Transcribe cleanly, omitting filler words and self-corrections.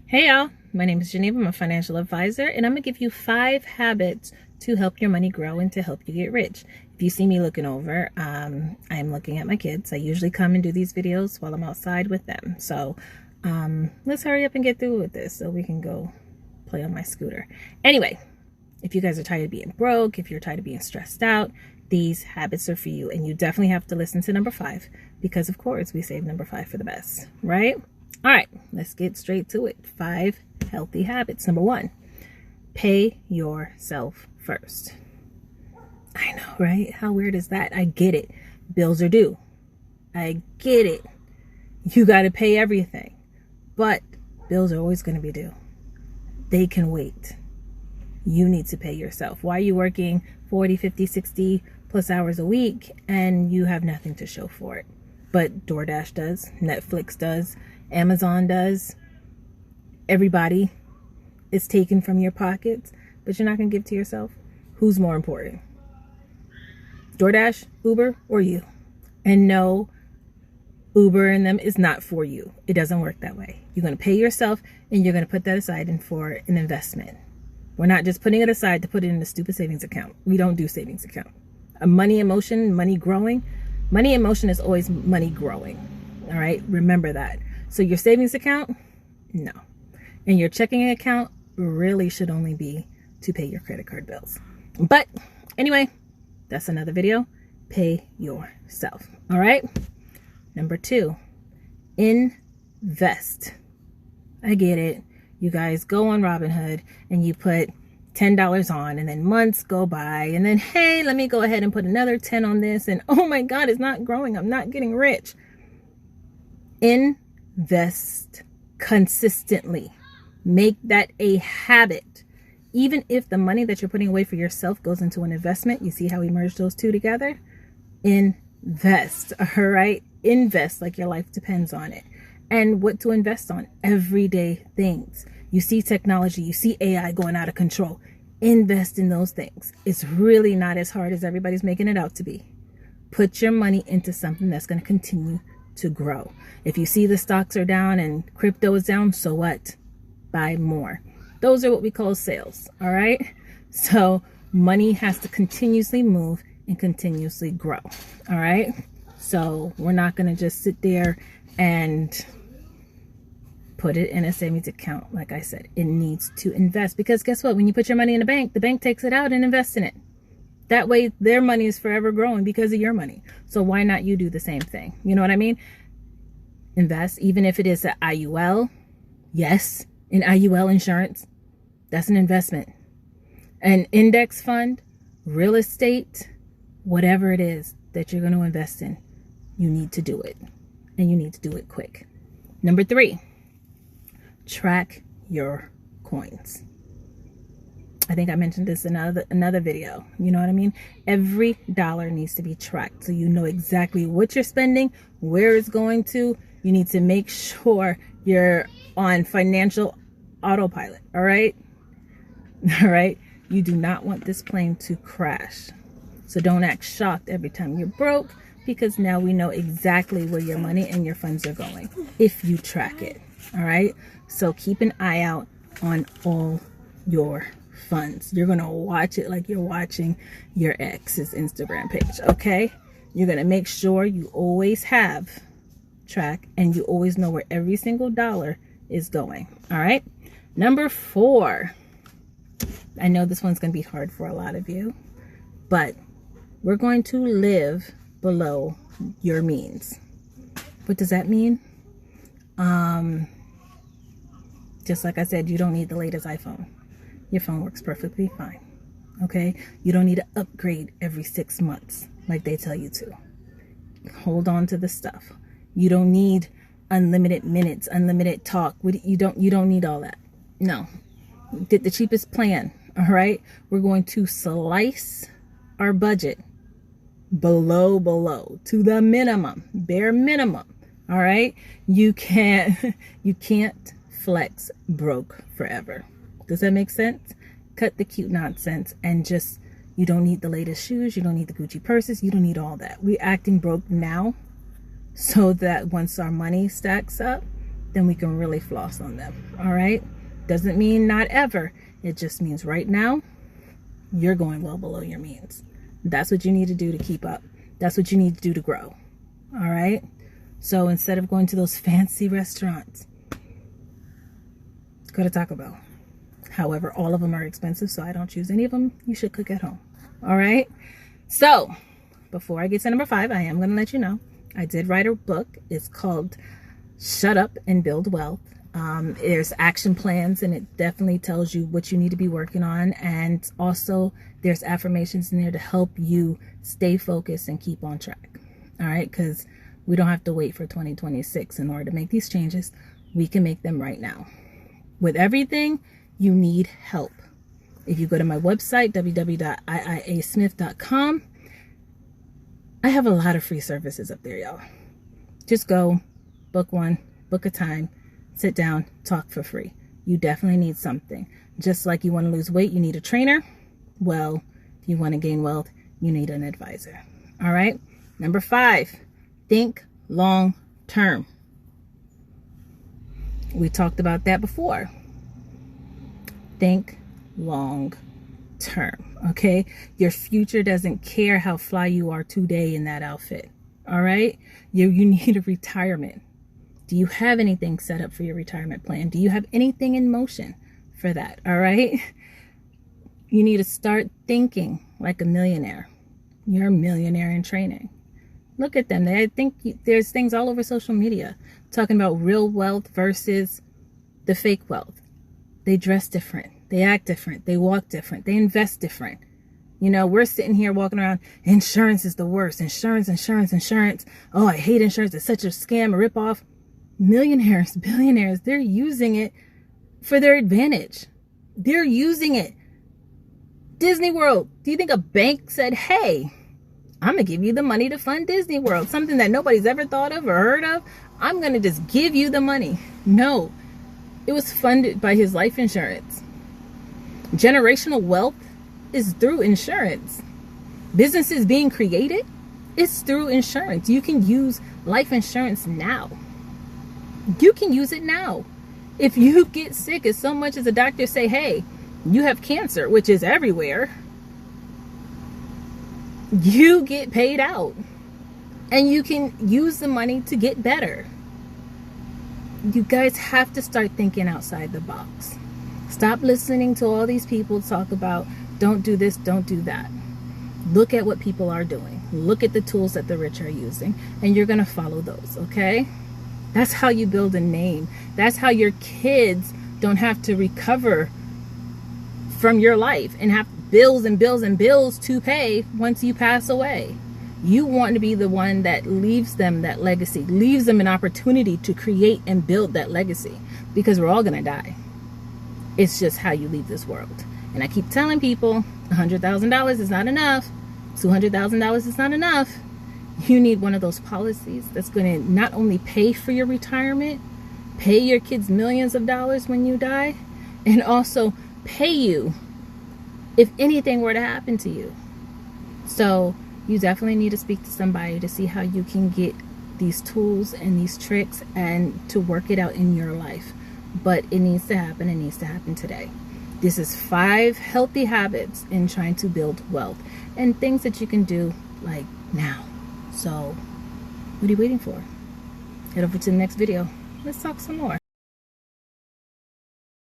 Hey y'all, my name is Geneva. I'm a financial advisor, and I'm gonna give you 5 habits to help your money grow and to help you get rich. If you see me looking over, I'm looking at my kids. I usually come and do these videos while I'm outside with them. So let's hurry up and get through with this so we can go play on my scooter. Anyway, if you guys are tired of being broke, if you're tired of being stressed out, these habits are for you, and you definitely have to listen to number 5 because, of course, we save number 5 for the best, right? All right, let's get straight to it. 5 healthy habits. Number 1, pay yourself first. I know, right? How weird is that? I get it. Bills are due. I get it. You got to pay everything. But bills are always going to be due. They can wait. You need to pay yourself. Why are you working 40, 50, 60 plus hours a week and you have nothing to show for it? But DoorDash does. Netflix does. Amazon does. Everybody is taken from your pockets, but you're not going to give to yourself. Who's more important? DoorDash, Uber, or you? And no, Uber and them is not for you. It doesn't work that way. You're going to pay yourself, and you're going to put that aside and for an investment. We're not just putting it aside to put it in a stupid savings account. We don't do savings account. A money in motion, money growing. Money in motion is always money growing. All right? Remember that. So your savings account, no. And your checking account really should only be to pay your credit card bills. But anyway, that's another video. Pay yourself. All right. Number 2, invest. I get it. You guys go on Robinhood and you put $10 on, and then months go by, and then, hey, let me go ahead and put another 10 on this, and oh my God, it's not growing. I'm not getting rich. Invest consistently. Make that a habit. Even if the money that you're putting away for yourself goes into an investment, you see how we merge those two together? Invest. All right? Invest like your life depends on it. And what to invest on? Everyday things. You see technology, you see AI going out of control. Invest in those things. It's really not as hard as everybody's making it out to be. Put your money into something that's going to continue to grow. If you see the stocks are down and crypto is down, so what? Buy more. Those are what we call sales. All right. So money has to continuously move and continuously grow. All right. So we're not going to just sit there and put it in a savings account. Like I said, it needs to invest, because guess what? When you put your money in the bank takes it out and invests in it. That way their money is forever growing because of your money. So why not you do the same thing? You know what I mean? Invest, even if it is an IUL. Yes, an IUL insurance. That's an investment. An index fund, real estate, whatever it is that you're going to invest in, you need to do it. And you need to do it quick. Number 3, track your coins. I think I mentioned this in another video. You know what I mean? Every dollar needs to be tracked so you know exactly what you're spending, where it's going to. You need to make sure you're on financial autopilot. All right? All right? You do not want this plane to crash. So don't act shocked every time you're broke, because now we know exactly where your money and your funds are going if you track it. All right? So keep an eye out on all your funds. You're going to watch it like you're watching your ex's Instagram page, okay? You're going to make sure you always have track and you always know where every single dollar is going, all right? Number 4. I know this one's going to be hard for a lot of you, but we're going to live below your means. What does that mean? Just like I said, you don't need the latest iPhone. Your phone works perfectly fine. Okay? You don't need to upgrade every 6 months like they tell you to. Hold on to the stuff. You don't need unlimited minutes, unlimited talk. You don't need all that. No. Get the cheapest plan. All right? We're going to slice our budget below to the minimum, bare minimum. All right? You can't flex broke forever. Does that make sense? Cut the cute nonsense and just, you don't need the latest shoes. You don't need the Gucci purses. You don't need all that. We're acting broke now so that once our money stacks up, then we can really floss on them. All right. Doesn't mean not ever. It just means right now you're going well below your means. That's what you need to do to keep up. That's what you need to do to grow. All right. So instead of going to those fancy restaurants, go to Taco Bell. However, all of them are expensive, so I don't choose any of them. You should cook at home. All right. So before I get to number 5, I am going to let you know I did write a book. It's called Shut Up and Build Wealth. There's action plans, and it definitely tells you what you need to be working on. And also there's affirmations in there to help you stay focused and keep on track. All right. Because we don't have to wait for 2026 in order to make these changes. We can make them right now. With everything, you need help. If you go to my website, www.iiasmith.com, I have a lot of free services up there, y'all. Just go, book one, book a time, sit down, talk for free. You definitely need something. Just like you want to lose weight, you need a trainer. Well, if you want to gain wealth, you need an advisor. All right. Number 5, think long term. We talked about that before. Think long term. Okay. Your future doesn't care how fly you are today in that outfit. All right. You need a retirement. Do you have anything set up for your retirement plan? Do you have anything in motion for that? All right. You need to start thinking like a millionaire. You're a millionaire in training. Look at them. I think there's things all over social media talking about real wealth versus the fake wealth. They dress different. They act different. They walk different. They invest different. You know, we're sitting here walking around. Insurance is the worst. Insurance. Oh, I hate insurance. It's such a scam, a ripoff. Millionaires, billionaires, they're using it for their advantage. They're using it. Disney World. Do you think a bank said, hey, I'm going to give you the money to fund Disney World? Something that nobody's ever thought of or heard of. I'm going to just give you the money. No, it was funded by his life insurance. Generational wealth is through insurance. Businesses being created is through insurance. You can use life insurance now. You can use it now. If you get sick as so much as a doctor say, hey, you have cancer, which is everywhere, you get paid out and you can use the money to get better. You guys have to start thinking outside the box. Stop listening to all these people talk about don't do this, don't do that. Look at what people are doing. Look at the tools that the rich are using, and you're going to follow those, okay? That's how you build a name. That's how your kids don't have to recover from your life and have bills and bills and bills to pay once you pass away. You want to be the one that leaves them that legacy, leaves them an opportunity to create and build that legacy, because we're all going to die. It's just how you leave this world. And I keep telling people $100,000 is not enough. $200,000 is not enough. You need one of those policies that's going to not only pay for your retirement, pay your kids millions of dollars when you die, and also pay you if anything were to happen to you. So you definitely need to speak to somebody to see how you can get these tools and these tricks and to work it out in your life. But it needs to happen. It needs to happen today. This is 5 healthy habits in trying to build wealth and things that you can do like now. So what are you waiting for? Head over to the next video. Let's talk some more.